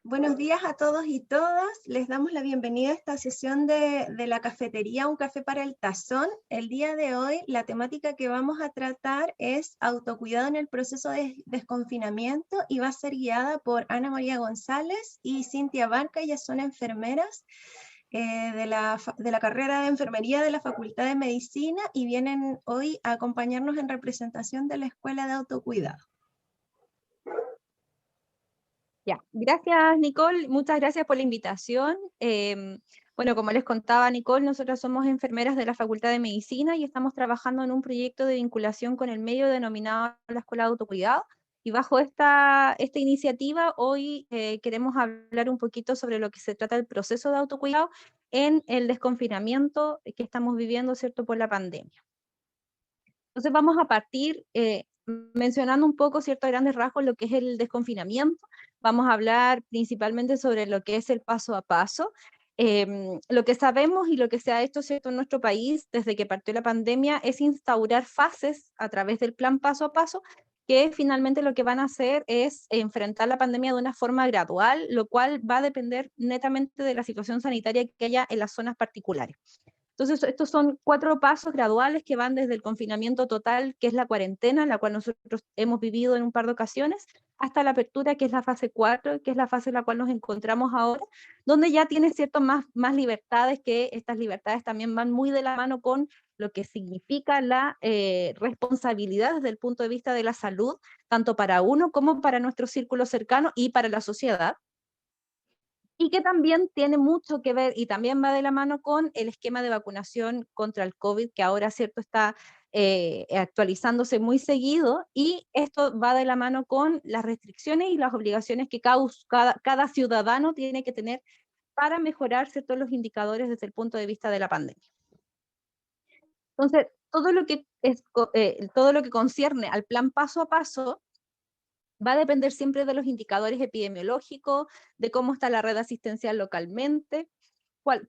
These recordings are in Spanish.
Buenos días a todos y todas. Les damos la bienvenida a esta sesión de la cafetería Un Café para el Tazón. El día de hoy la temática que vamos a tratar es autocuidado en el proceso de desconfinamiento y va a ser guiada por Ana María González y Cintia Barca. Ellas son enfermeras de la carrera de enfermería de la Facultad de Medicina y vienen hoy a acompañarnos en representación de la Escuela de Autocuidado. Ya, gracias Nicole, muchas gracias por la invitación. Bueno, como les contaba Nicole, nosotros somos enfermeras de la Facultad de Medicina y estamos trabajando en un proyecto de vinculación con el medio denominado la Escuela de Autocuidado. Y bajo esta iniciativa hoy queremos hablar un poquito sobre lo que se trata del proceso de autocuidado en el desconfinamiento que estamos viviendo, ¿cierto?, por la pandemia. Entonces vamos a partir mencionando un poco, ¿cierto?, a grandes rasgos lo que es el desconfinamiento. Vamos a hablar principalmente sobre lo que es el paso a paso. Lo que sabemos y lo que se ha hecho, ¿cierto?, en nuestro país desde que partió la pandemia es instaurar fases a través del plan paso a paso, que finalmente lo que van a hacer es enfrentar la pandemia de una forma gradual, lo cual va a depender netamente de la situación sanitaria que haya en las zonas particulares. Entonces, estos son 4 pasos graduales que van desde el confinamiento total, que es la cuarentena, la cual nosotros hemos vivido en un par de ocasiones, hasta la apertura, que es la fase 4, que es la fase en la cual nos encontramos ahora, donde ya tiene ciertas más libertades, que estas libertades también van muy de la mano con lo que significa la responsabilidad desde el punto de vista de la salud, tanto para uno como para nuestro círculo cercano y para la sociedad. Y que también tiene mucho que ver y también va de la mano con el esquema de vacunación contra el COVID, que ahora, cierto, está actualizándose muy seguido, y esto va de la mano con las restricciones y las obligaciones que cada ciudadano tiene que tener para mejorar, cierto, los indicadores desde el punto de vista de la pandemia. Entonces, todo lo que concierne al plan paso a paso va a depender siempre de los indicadores epidemiológicos, de cómo está la red asistencial localmente,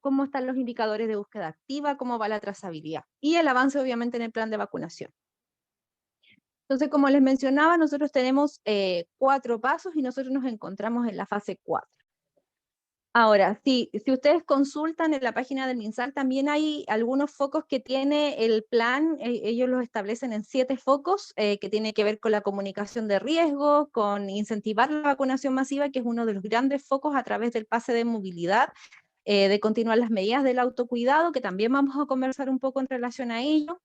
cómo están los indicadores de búsqueda activa, cómo va la trazabilidad y el avance obviamente en el plan de vacunación. Entonces, como les mencionaba, nosotros tenemos 4 pasos y nosotros nos encontramos en la fase 4. Ahora, si ustedes consultan en la página del MinSal, también hay algunos focos que tiene el plan. Ellos los establecen en 7 focos, que tiene que ver con la comunicación de riesgo, con incentivar la vacunación masiva, que es uno de los grandes focos a través del pase de movilidad, de continuar las medidas del autocuidado, que también vamos a conversar un poco en relación a ello,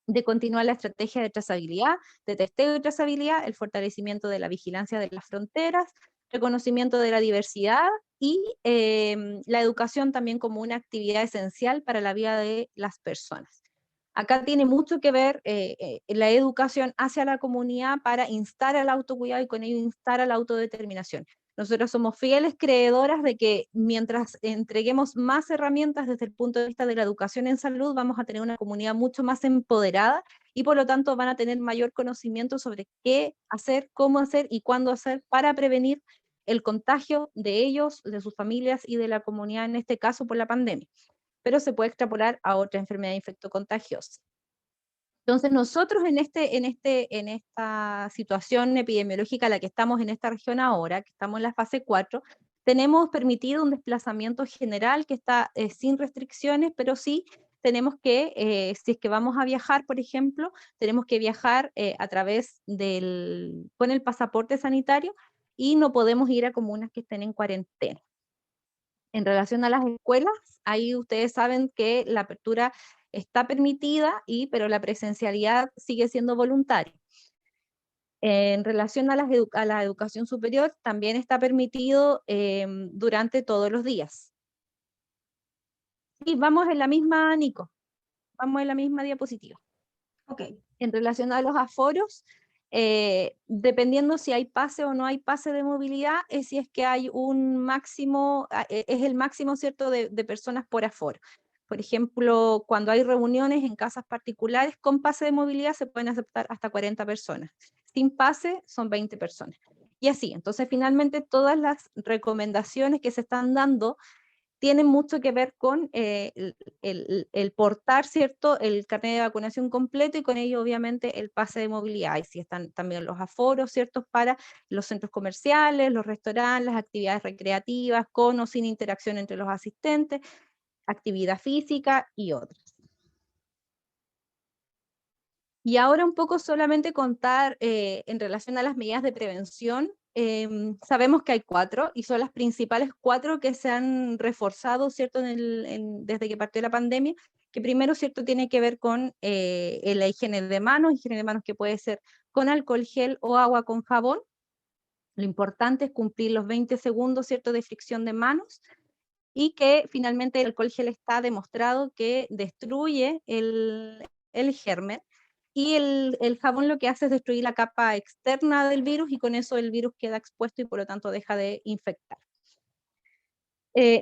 de continuar la estrategia de trazabilidad, de testeo y trazabilidad, el fortalecimiento de la vigilancia de las fronteras, reconocimiento de la diversidad y la educación también como una actividad esencial para la vida de las personas. Acá tiene mucho que ver la educación hacia la comunidad para instar al autocuidado y con ello instar a la autodeterminación. Nosotros somos fieles creedoras de que mientras entreguemos más herramientas desde el punto de vista de la educación en salud, vamos a tener una comunidad mucho más empoderada y por lo tanto van a tener mayor conocimiento sobre qué hacer, cómo hacer y cuándo hacer para prevenir el contagio de ellos, de sus familias y de la comunidad, en este caso por la pandemia. Pero se puede extrapolar a otra enfermedad infectocontagiosa. Entonces nosotros en esta situación epidemiológica en la que estamos en esta región ahora, que estamos en la fase 4, tenemos permitido un desplazamiento general que está sin restricciones, pero sí tenemos que, si es que vamos a viajar, por ejemplo, tenemos que viajar con el pasaporte sanitario y no podemos ir a comunas que estén en cuarentena. En relación a las escuelas, ahí ustedes saben que la apertura está permitida, pero la presencialidad sigue siendo voluntaria. En relación a la educación superior, también está permitido durante todos los días. Y vamos en la misma, Nico, vamos en la misma diapositiva. Ok. En relación a los aforos, dependiendo si hay pase o no hay pase de movilidad, es si es que hay un máximo, es el máximo, ¿cierto?, de personas por aforo. Por ejemplo, cuando hay reuniones en casas particulares con pase de movilidad se pueden aceptar hasta 40 personas. Sin pase son 20 personas. Y así, entonces finalmente todas las recomendaciones que se están dando tienen mucho que ver con el portar, ¿cierto?, el carnet de vacunación completo y con ello obviamente el pase de movilidad. Y si están también los aforos, ¿cierto?, para los centros comerciales, los restaurantes, las actividades recreativas, con o sin interacción entre los asistentes, actividad física y otras. Y ahora un poco solamente contar en relación a las medidas de prevención. Sabemos que hay 4 y son las principales 4 que se han reforzado, ¿cierto?, desde que partió la pandemia, que primero, ¿cierto?, tiene que ver con la higiene de manos que puede ser con alcohol gel o agua con jabón. Lo importante es cumplir los 20 segundos, ¿cierto?, de fricción de manos, y que finalmente el alcohol gel está demostrado que destruye el germen, y el jabón lo que hace es destruir la capa externa del virus, y con eso el virus queda expuesto y por lo tanto deja de infectar.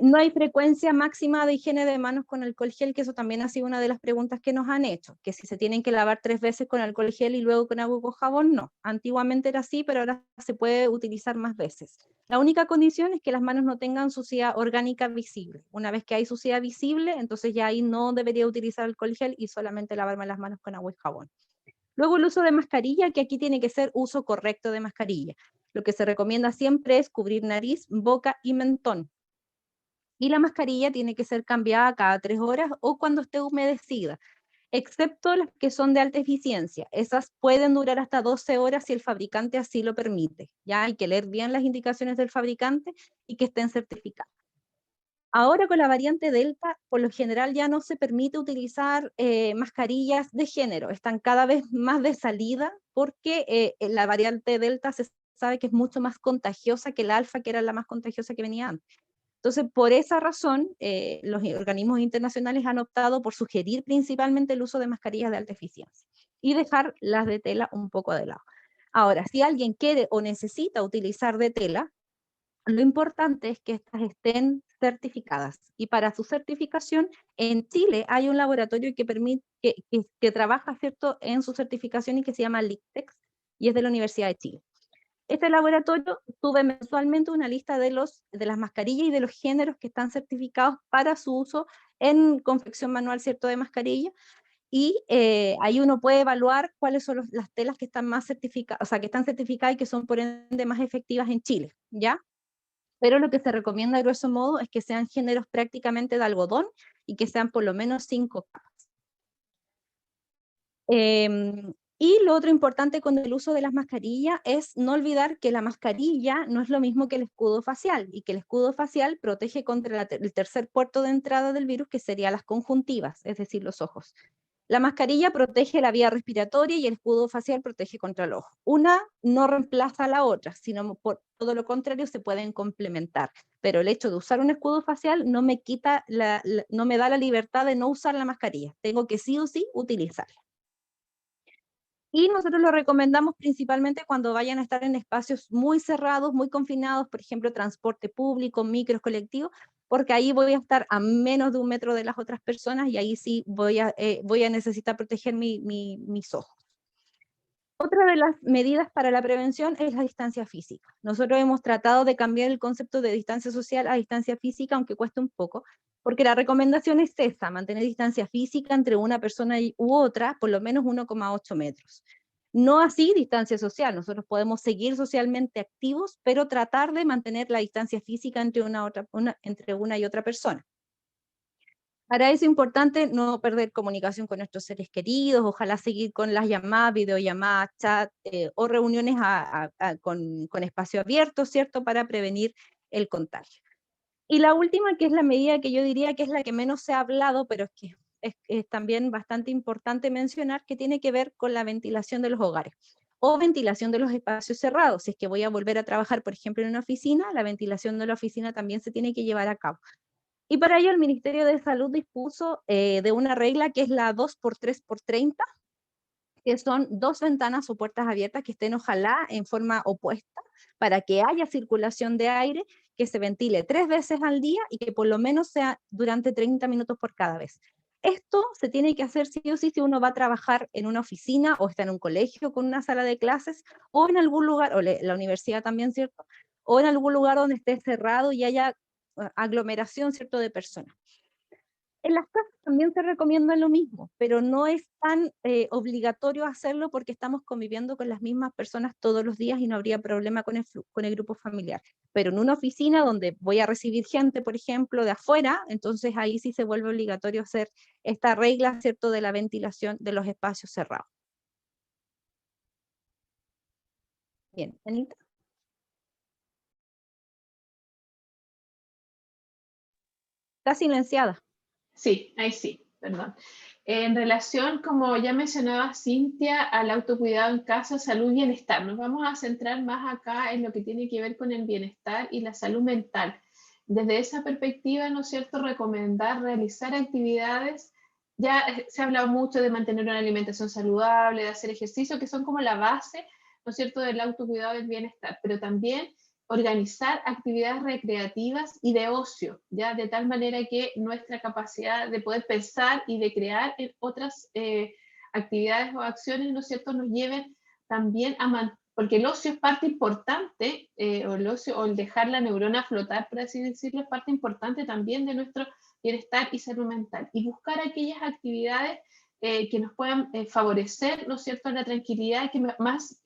No hay frecuencia máxima de higiene de manos con alcohol gel, que eso también ha sido una de las preguntas que nos han hecho, que si se tienen que lavar 3 veces con alcohol gel y luego con agua con jabón, no. Antiguamente era así, pero ahora se puede utilizar más veces. La única condición es que las manos no tengan suciedad orgánica visible. Una vez que hay suciedad visible, entonces ya ahí no debería utilizar alcohol gel y solamente lavarme las manos con agua y jabón. Luego el uso de mascarilla, que aquí tiene que ser uso correcto de mascarilla. Lo que se recomienda siempre es cubrir nariz, boca y mentón. Y la mascarilla tiene que ser cambiada cada 3 horas o cuando esté humedecida, excepto las que son de alta eficiencia. Esas pueden durar hasta 12 horas si el fabricante así lo permite. Ya hay que leer bien las indicaciones del fabricante y que estén certificadas. Ahora con la variante Delta, por lo general ya no se permite utilizar mascarillas de género, están cada vez más de salida porque la variante Delta se sabe que es mucho más contagiosa que la alfa, que era la más contagiosa que venía antes. Entonces, por esa razón, los organismos internacionales han optado por sugerir principalmente el uso de mascarillas de alta eficiencia y dejar las de tela un poco de lado. Ahora, si alguien quiere o necesita utilizar de tela, lo importante es que estas estén certificadas. Y para su certificación, en Chile hay un laboratorio que permite, que trabaja, ¿cierto?, en su certificación y que se llama LICTEX, y es de la Universidad de Chile. Este laboratorio sube mensualmente una lista de las mascarillas y de los géneros que están certificados para su uso en confección manual, ¿cierto?, de mascarilla, y ahí uno puede evaluar cuáles son las telas que están más certificadas, o sea, que están certificadas y que son por ende más efectivas en Chile, ¿ya? Pero lo que se recomienda a grosso modo es que sean géneros prácticamente de algodón y que sean por lo menos 5 capas. Y lo otro importante con el uso de las mascarillas es no olvidar que la mascarilla no es lo mismo que el escudo facial, y que el escudo facial protege contra el tercer puerto de entrada del virus, que serían las conjuntivas, es decir, los ojos. La mascarilla protege la vía respiratoria y el escudo facial protege contra el ojo. Una no reemplaza a la otra, sino por todo lo contrario se pueden complementar. Pero el hecho de usar un escudo facial no me quita no me da la libertad de no usar la mascarilla. Tengo que sí o sí utilizarla. Y nosotros lo recomendamos principalmente cuando vayan a estar en espacios muy cerrados, muy confinados, por ejemplo, transporte público, micros, colectivos, porque ahí voy a estar a menos de 1 metro de las otras personas y ahí sí voy a necesitar proteger mis ojos. Otra de las medidas para la prevención es la distancia física. Nosotros hemos tratado de cambiar el concepto de distancia social a distancia física, aunque cueste un poco, porque la recomendación es esa, mantener distancia física entre una persona u otra, por lo menos 1,8 metros. No así distancia social, nosotros podemos seguir socialmente activos, pero tratar de mantener la distancia física entre una y otra persona. Para eso es importante no perder comunicación con nuestros seres queridos, ojalá seguir con las llamadas, videollamadas, chat o reuniones con espacio abierto, ¿cierto?, para prevenir el contagio. Y la última, que es la medida que yo diría que es la que menos se ha hablado, pero es que es también bastante importante mencionar, que tiene que ver con la ventilación de los hogares o ventilación de los espacios cerrados. Si es que voy a volver a trabajar, por ejemplo, en una oficina, la ventilación de la oficina también se tiene que llevar a cabo. Y para ello el Ministerio de Salud dispuso de una regla que es la 2x3x30, que son 2 ventanas o puertas abiertas que estén ojalá en forma opuesta para que haya circulación de aire, que se ventile 3 veces al día y que por lo menos sea durante 30 minutos por cada vez. Esto se tiene que hacer sí o sí si uno va a trabajar en una oficina o está en un colegio con una sala de clases o en algún lugar, o la universidad también, ¿cierto? O en algún lugar donde esté cerrado y haya aglomeración, ¿cierto?, de personas. En las casas también se recomienda lo mismo, pero no es tan obligatorio hacerlo porque estamos conviviendo con las mismas personas todos los días y no habría problema con con el grupo familiar. Pero en una oficina donde voy a recibir gente, por ejemplo, de afuera, entonces ahí sí se vuelve obligatorio hacer esta regla, ¿cierto?, de la ventilación de los espacios cerrados. Bien, Anita. Está silenciada. Sí, ahí sí, perdón. En relación, como ya mencionaba Cintia, al autocuidado en casa, salud y bienestar, nos vamos a centrar más acá en lo que tiene que ver con el bienestar y la salud mental. Desde esa perspectiva, ¿no es cierto?, recomendar realizar actividades. Ya se ha hablado mucho de mantener una alimentación saludable, de hacer ejercicio, que son como la base, ¿no es cierto?, del autocuidado del bienestar, pero también organizar actividades recreativas y de ocio, ya de tal manera que nuestra capacidad de poder pensar y de crear otras actividades o acciones, ¿no es cierto?, nos lleven también a porque el ocio es parte importante, o el ocio, o el dejar la neurona flotar, por así decirlo, es parte importante también de nuestro bienestar y salud mental. Y buscar aquellas actividades que nos puedan favorecer, ¿no es cierto?, la tranquilidad, que más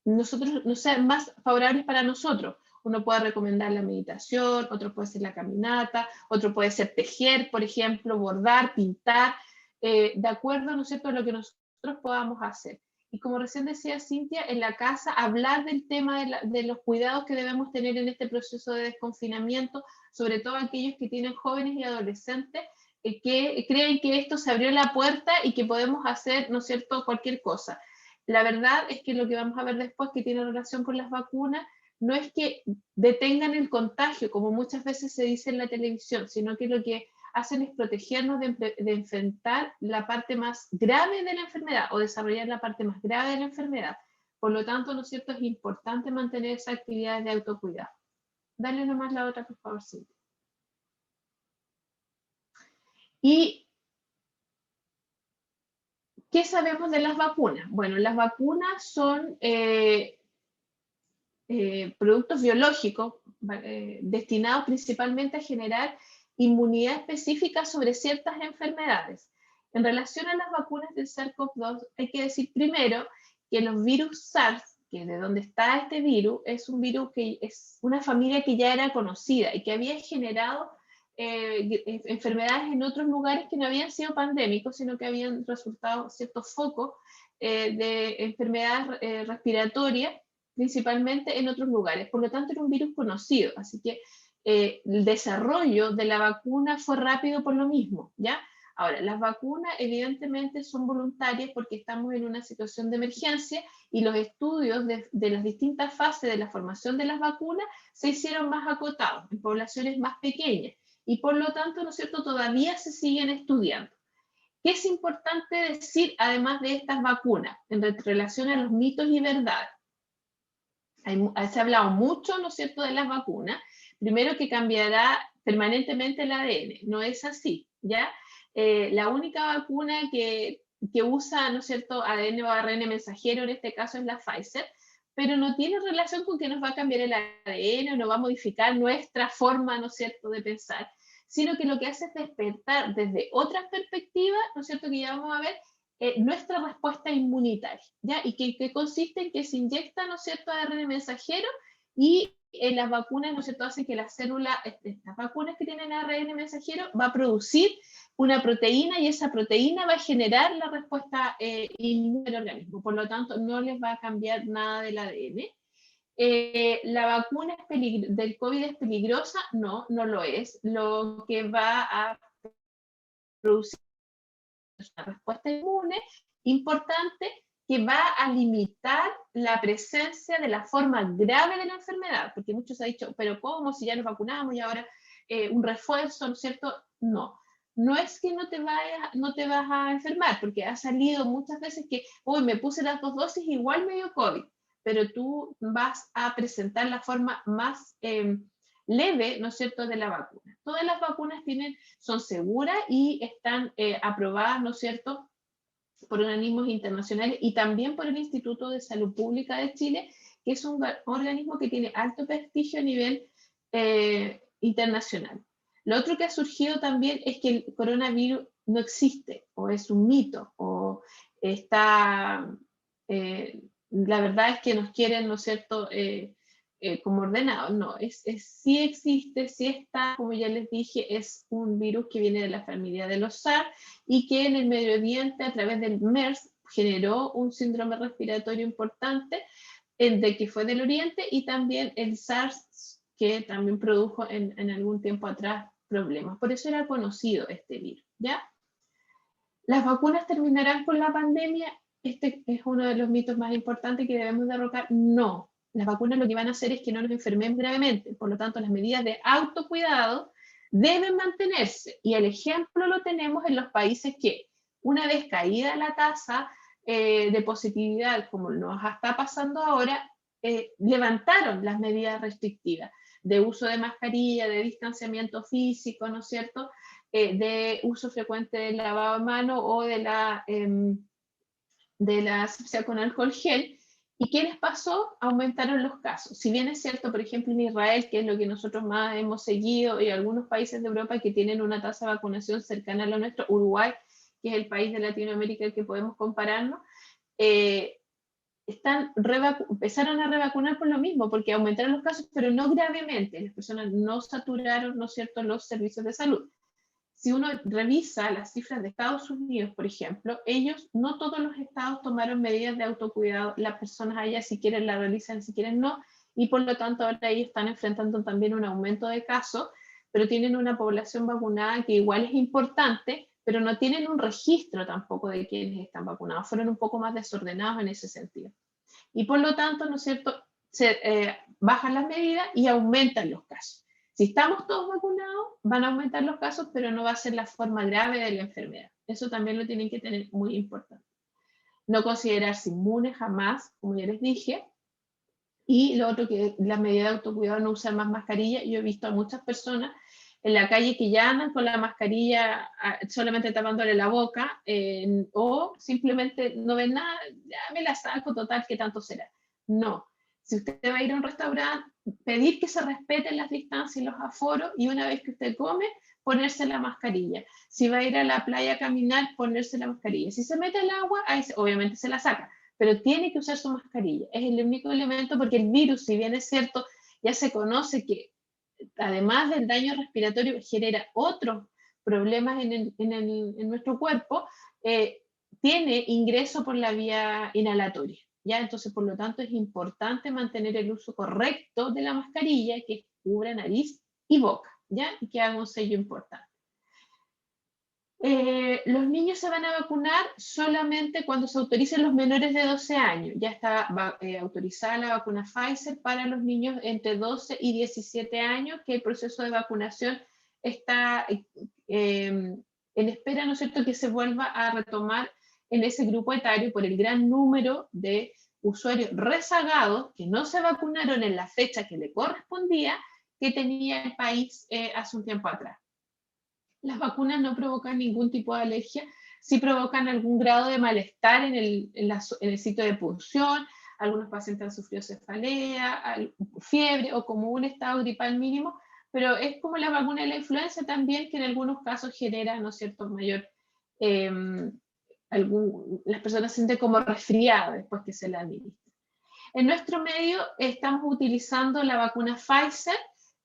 nosotros, no sean más favorables para nosotros. Uno puede recomendar la meditación, otro puede ser la caminata, otro puede ser tejer, por ejemplo, bordar, pintar, de acuerdo, ¿no es cierto?, a lo que nosotros podamos hacer. Y como recién decía Cintia, en la casa hablar del tema de los cuidados que debemos tener en este proceso de desconfinamiento, sobre todo aquellos que tienen jóvenes y adolescentes que creen que esto se abrió la puerta y que podemos hacer, ¿no es cierto?, cualquier cosa. La verdad es que lo que vamos a ver después, que tiene relación con las vacunas, no es que detengan el contagio, como muchas veces se dice en la televisión, sino que lo que hacen es protegernos de enfrentar la parte más grave de la enfermedad o desarrollar la parte más grave de la enfermedad. Por lo tanto, ¿no es cierto?, es importante mantener esa actividad de autocuidado. Dale nomás la otra, por favor, Cintia. Y ¿qué sabemos de las vacunas? Bueno, las vacunas son productos biológicos destinados principalmente a generar inmunidad específica sobre ciertas enfermedades. En relación a las vacunas del SARS-CoV-2, hay que decir primero que los virus SARS, que de donde está este virus, es un virus que es una familia que ya era conocida y que había generado enfermedades en otros lugares que no habían sido pandémicos, sino que habían resultado ciertos focos de enfermedades respiratorias, principalmente en otros lugares. Por lo tanto, era un virus conocido, así que el desarrollo de la vacuna fue rápido por lo mismo, ¿ya? Ahora, las vacunas evidentemente son voluntarias porque estamos en una situación de emergencia y los estudios de las distintas fases de la formación de las vacunas se hicieron más acotados, en poblaciones más pequeñas, y por lo tanto, ¿no es cierto?, todavía se siguen estudiando. ¿Qué es importante decir además de estas vacunas en relación a los mitos y verdades? Se ha hablado mucho, ¿no es cierto?, de las vacunas. Primero, que cambiará permanentemente el ADN. No es así, ¿ya? La única vacuna que usa, ¿no es cierto?, ADN o ARN mensajero, en este caso es la Pfizer, pero no tiene relación con que nos va a cambiar el ADN o nos va a modificar nuestra forma, ¿no es cierto?, de pensar, sino que lo que hace es despertar desde otras perspectivas, ¿no es cierto?, que ya vamos a ver, nuestra respuesta inmunitaria, ¿ya? Y que consiste en que se inyecta, ¿no es cierto?, ARN mensajero, y en las vacunas, ¿no es cierto?, hacen que la célula, estas vacunas que tienen ARN mensajero, va a producir una proteína y esa proteína va a generar la respuesta inmune del organismo. Por lo tanto, no les va a cambiar nada del ADN. ¿La vacuna del COVID es peligrosa? No, no lo es. Lo que va a producir una respuesta inmune importante que va a limitar la presencia de la forma grave de la enfermedad, porque muchos han dicho, pero ¿cómo? Si ya nos vacunamos y ahora un refuerzo, ¿no es cierto? No. No es que no te vas a enfermar, porque ha salido muchas veces que, uy, me puse las 2 dosis, igual me dio COVID, pero tú vas a presentar la forma más leve, ¿no es cierto?, de la vacuna. Todas las vacunas son seguras y están aprobadas, ¿no es cierto?, por organismos internacionales y también por el Instituto de Salud Pública de Chile, que es un organismo que tiene alto prestigio a nivel internacional. Lo otro que ha surgido también es que el coronavirus no existe, o es un mito, o está, la verdad es que nos quieren, ¿no es cierto?, como ordenados. No, sí existe, sí está, como ya les dije, es un virus que viene de la familia de los SARS y que en el Medio Oriente, a través del MERS, generó un síndrome respiratorio importante, el de que fue del Oriente, y también el SARS, que también produjo en algún tiempo atrás problemas. Por eso era conocido este virus, ¿ya? ¿Las vacunas terminarán con la pandemia? Este es uno de los mitos más importantes que debemos derrocar. No, las vacunas lo que van a hacer es que no nos enfermemos gravemente. Por lo tanto, las medidas de autocuidado deben mantenerse. Y el ejemplo lo tenemos en los países que, una vez caída la tasa de positividad, como nos está pasando ahora, levantaron las medidas restrictivas de uso de mascarilla, de distanciamiento físico, ¿no es cierto?, de uso frecuente del lavado de mano o de la asepsia con alcohol gel. ¿Y qué les pasó? Aumentaron los casos. Si bien es cierto, por ejemplo, en Israel, que es lo que nosotros más hemos seguido, y algunos países de Europa que tienen una tasa de vacunación cercana a lo nuestro, Uruguay, que es el país de Latinoamérica al que podemos compararnos, empezaron a revacunar por lo mismo, porque aumentaron los casos, pero no gravemente. Las personas no saturaron, ¿no es cierto?, los servicios de salud. Si uno revisa las cifras de Estados Unidos, por ejemplo, no todos los estados tomaron medidas de autocuidado, las personas allá si quieren la realizan, si quieren no, y por lo tanto ahora ellos están enfrentando también un aumento de casos, pero tienen una población vacunada que igual es importante, pero no tienen un registro tampoco de quienes están vacunados, fueron un poco más desordenados en ese sentido. Y por lo tanto, ¿no es cierto?, se bajan las medidas y aumentan los casos. Si estamos todos vacunados, van a aumentar los casos, pero no va a ser la forma grave de la enfermedad. Eso también lo tienen que tener muy importante. No considerarse inmunes jamás, como ya les dije. Y lo otro, que la medida de autocuidado, no usar más mascarilla. Yo he visto a muchas personas en la calle que ya andan con la mascarilla solamente tapándole la boca, o simplemente no ven nada, ya me la saco, total, ¿qué tanto será? No. Si usted va a ir a un restaurante, pedir que se respeten las distancias y los aforos, y una vez que usted come, ponerse la mascarilla. Si va a ir a la playa a caminar, ponerse la mascarilla. Si se mete al agua, obviamente se la saca, pero tiene que usar su mascarilla. Es el único elemento, porque el virus, si bien es cierto, ya se conoce que además del daño respiratorio genera otros problemas en nuestro cuerpo, tiene ingreso por la vía inhalatoria. ¿Ya? Entonces, por lo tanto, es importante mantener el uso correcto de la mascarilla, que cubra nariz y boca, ¿ya? Y que haga un sello importante. Los niños se van a vacunar solamente cuando se autoricen los menores de 12 años. Ya está autorizada la vacuna Pfizer para los niños entre 12 y 17 años, que el proceso de vacunación está en espera, ¿no es cierto?, que se vuelva a retomar en ese grupo etario por el gran número de usuarios rezagados que no se vacunaron en la fecha que le correspondía, que tenía el país hace un tiempo atrás. Las vacunas no provocan ningún tipo de alergia, sí provocan algún grado de malestar en el sitio de punción. Algunos pacientes han sufrido cefalea, fiebre o como un estado gripal mínimo, pero es como la vacuna de la influenza también, que en algunos casos genera, ¿no es cierto?, mayor, las personas se sienten como resfriadas después que se la administran. En nuestro medio estamos utilizando la vacuna Pfizer,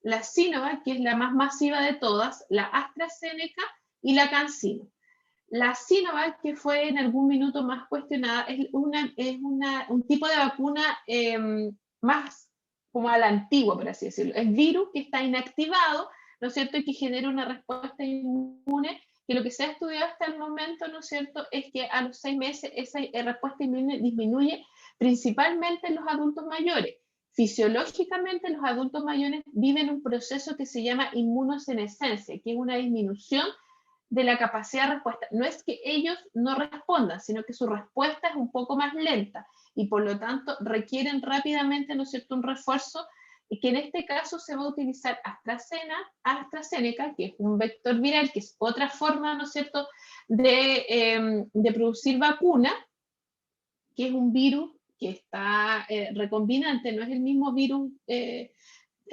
la Sinovac, que es la más masiva de todas, la AstraZeneca y la CanSino. La Sinovac, que fue en algún minuto más cuestionada, es un tipo de vacuna más como a la antigua, por así decirlo. Es virus que está inactivado, ¿no es cierto?, y que genera una respuesta inmune, que lo que se ha estudiado hasta el momento, ¿no es cierto?, es que a los 6 meses esa respuesta inmune disminuye principalmente en los adultos mayores. Fisiológicamente, los adultos mayores viven un proceso que se llama inmunosenescencia, que es una disminución de la capacidad de respuesta. No es que ellos no respondan, sino que su respuesta es un poco más lenta y por lo tanto requieren rápidamente, ¿no es cierto?, un refuerzo, y que en este caso se va a utilizar AstraZeneca, que es un vector viral, que es otra forma, ¿no es cierto?, de producir vacuna, que es un virus que está recombinante, no es el mismo virus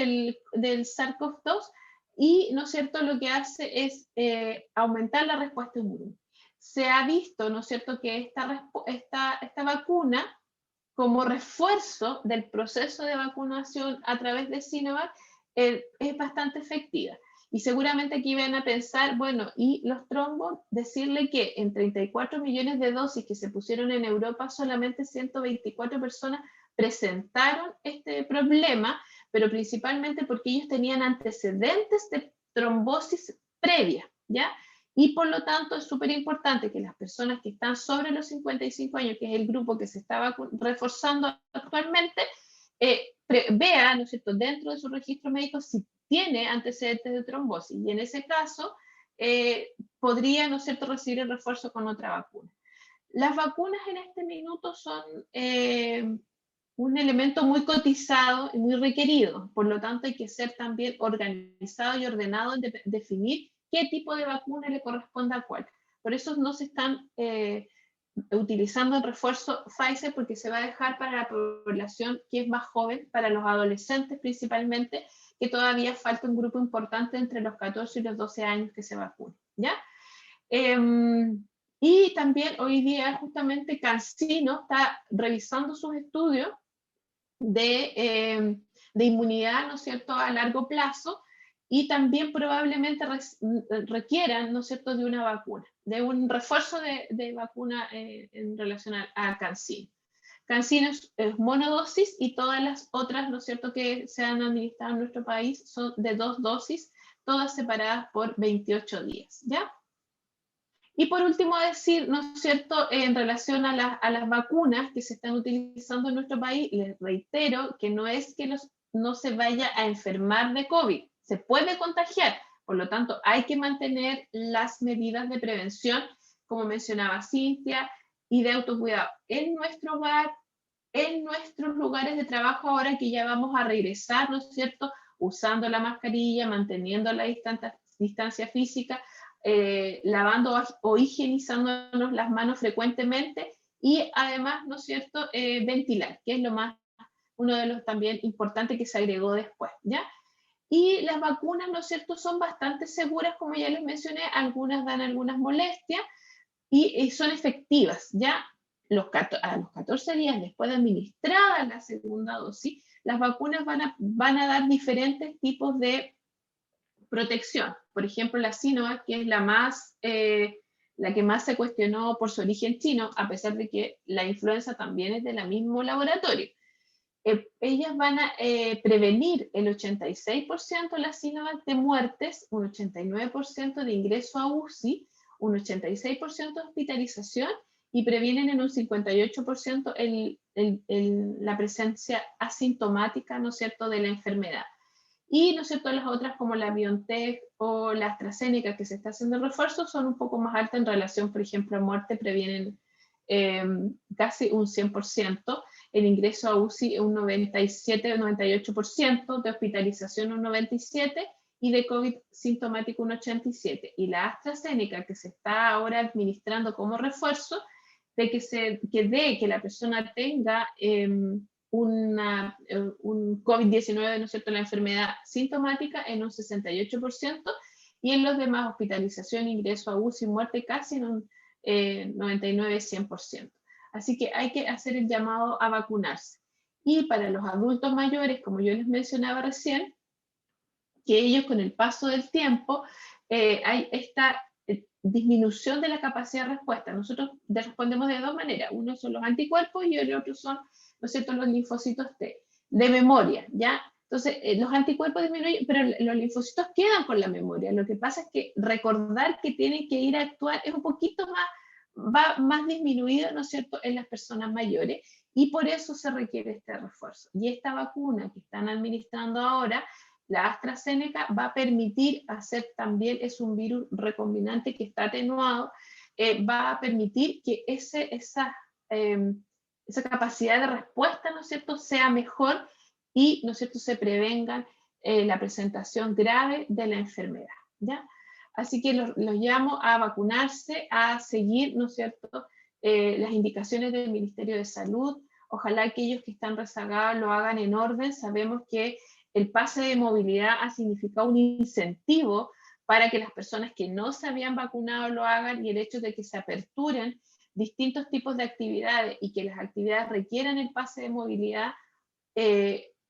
del SARS-CoV-2 y, ¿no es cierto?, lo que hace es aumentar la respuesta inmune. Se ha visto, ¿no es cierto?, que esta vacuna, como refuerzo del proceso de vacunación a través de Sinovac, es bastante efectiva. Y seguramente aquí van a pensar, bueno, y los trombos, decirle que en 34 millones de dosis que se pusieron en Europa, solamente 124 personas presentaron este problema, pero principalmente porque ellos tenían antecedentes de trombosis previa, ¿ya? Y por lo tanto es súper importante que las personas que están sobre los 55 años, que es el grupo que se está reforzando actualmente, vea, ¿no es cierto?, dentro de su registro médico si tiene antecedentes de trombosis, y en ese caso podría, ¿no es cierto?, recibir el refuerzo con otra vacuna. Las vacunas en este minuto son un elemento muy cotizado y muy requerido, por lo tanto hay que ser también organizado y ordenado en definir qué tipo de vacuna le corresponde a cuál. Por eso no se están utilizando el refuerzo Pfizer, porque se va a dejar para la población que es más joven, para los adolescentes principalmente, que todavía falta un grupo importante entre los 14 y los 12 años que se vacunen, ¿ya? Y también hoy día justamente CanSino está revisando sus estudios de inmunidad, ¿no es cierto?, a largo plazo, y también probablemente requieran, ¿no es cierto?, de una vacuna, de un refuerzo de vacuna en relación a CanSino. CanSino es monodosis, y todas las otras, ¿no es cierto?, que se han administrado en nuestro país son de 2 dosis, todas separadas por 28 días, ¿ya? Y por último decir, ¿no es cierto?, en relación a las vacunas que se están utilizando en nuestro país, les reitero que no es que no se vaya a enfermar de COVID, se puede contagiar, por lo tanto hay que mantener las medidas de prevención, como mencionaba Cintia, y de autocuidado en nuestro hogar, en nuestros lugares de trabajo, ahora que ya vamos a regresar, ¿no es cierto?, usando la mascarilla, manteniendo la distancia física, lavando o higienizándonos las manos frecuentemente, y además, ¿no es cierto?, ventilar, que es uno de los también importantes que se agregó después, ¿ya? Y las vacunas, ¿no es cierto?, son bastante seguras, como ya les mencioné, algunas dan algunas molestias y son efectivas, ¿ya? A los 14 días después de administrada la segunda dosis, las vacunas van a dar diferentes tipos de protección. Por ejemplo, la Sinovac, que es la que más se cuestionó por su origen chino, a pesar de que la influenza también es del mismo laboratorio. Ellas van a prevenir el 86% de la Sinovac de muertes, un 89% de ingreso a UCI, un 86% de hospitalización, y previenen en un 58% la presencia asintomática, ¿no es cierto?, de la enfermedad. Y, ¿no es cierto?, las otras como la BioNTech o la AstraZeneca, que se está haciendo refuerzo, son un poco más altas en relación, por ejemplo, a muerte, previenen casi un 100%, el ingreso a UCI un 97 o 98%, de hospitalización un 97%, y de COVID sintomático un 87%. Y la AstraZeneca, que se está ahora administrando como refuerzo, de que la persona tenga un COVID-19, ¿no es cierto?, la enfermedad sintomática, en un 68%, y en los demás hospitalización, ingreso a UCI, muerte casi en un 99-100%. Así que hay que hacer el llamado a vacunarse. Y para los adultos mayores, como yo les mencionaba recién, que ellos con el paso del tiempo hay esta disminución de la capacidad de respuesta. Nosotros respondemos de dos maneras. Uno son los anticuerpos y el otro son, ¿no es cierto?, los linfocitos T, de memoria, ¿ya? Entonces, los anticuerpos disminuyen, pero los linfocitos quedan con la memoria. Lo que pasa es que recordar que tienen que ir a actuar es un poquito más disminuido, ¿no es cierto?, en las personas mayores, y por eso se requiere este refuerzo. Y esta vacuna que están administrando ahora, la AstraZeneca, va a permitir hacer también, es un virus recombinante que está atenuado, va a permitir que esa capacidad de respuesta, ¿no es cierto?, sea mejor, y, ¿no es cierto?, se prevengan la presentación grave de la enfermedad, ¿ya? Así que los llamo a vacunarse, a seguir, ¿no es cierto?, las indicaciones del Ministerio de Salud. Ojalá aquellos que están rezagados lo hagan en orden. Sabemos que el pase de movilidad ha significado un incentivo para que las personas que no se habían vacunado lo hagan, y el hecho de que se aperturen distintos tipos de actividades y que las actividades requieran el pase de movilidad,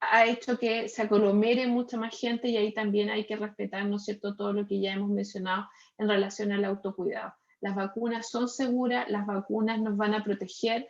ha hecho que se aglomere mucha más gente, y ahí también hay que respetar, ¿no es cierto?, todo lo que ya hemos mencionado en relación al autocuidado. Las vacunas son seguras, las vacunas nos van a proteger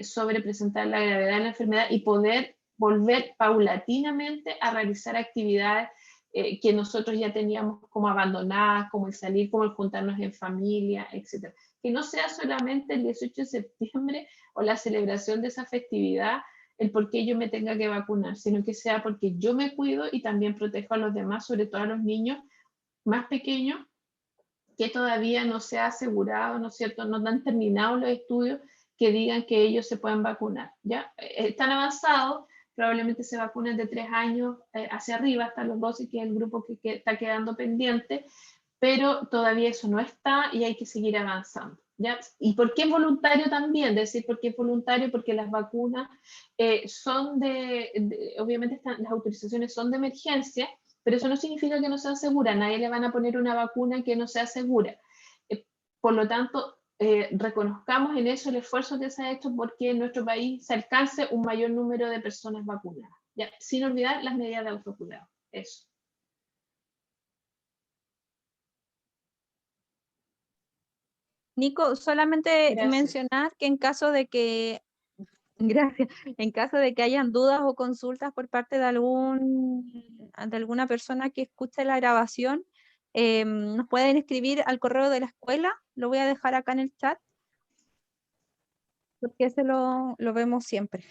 sobre presentar la gravedad de la enfermedad y poder volver paulatinamente a realizar actividades que nosotros ya teníamos como abandonadas, como el salir, como el juntarnos en familia, etc. Que no sea solamente el 18 de septiembre o la celebración de esa festividad el por qué yo me tenga que vacunar, sino que sea porque yo me cuido y también protejo a los demás, sobre todo a los niños más pequeños, que todavía no se ha asegurado, ¿no es cierto?, no han terminado los estudios que digan que ellos se pueden vacunar, ¿ya? Están avanzados, probablemente se vacunen de 3 años hacia arriba, hasta los 12, que es el grupo que está quedando pendiente, pero todavía eso no está y hay que seguir avanzando, ¿ya? ¿Y por qué es voluntario también? Decir, ¿por qué es voluntario? Porque las vacunas son obviamente las autorizaciones son de emergencia, pero eso no significa que no sean seguras. Nadie le van a poner una vacuna que no sea segura. Por lo tanto, reconozcamos en eso el esfuerzo que se ha hecho porque en nuestro país se alcance un mayor número de personas vacunadas, ¿ya? Sin olvidar las medidas de autocuidado. Eso. Nico, solamente Gracias. mencionar que en caso de que, gracias, en caso de que hayan dudas o consultas por parte de alguna persona que escuche la grabación, nos pueden escribir al correo de la escuela, lo voy a dejar acá en el chat, porque ese lo vemos siempre.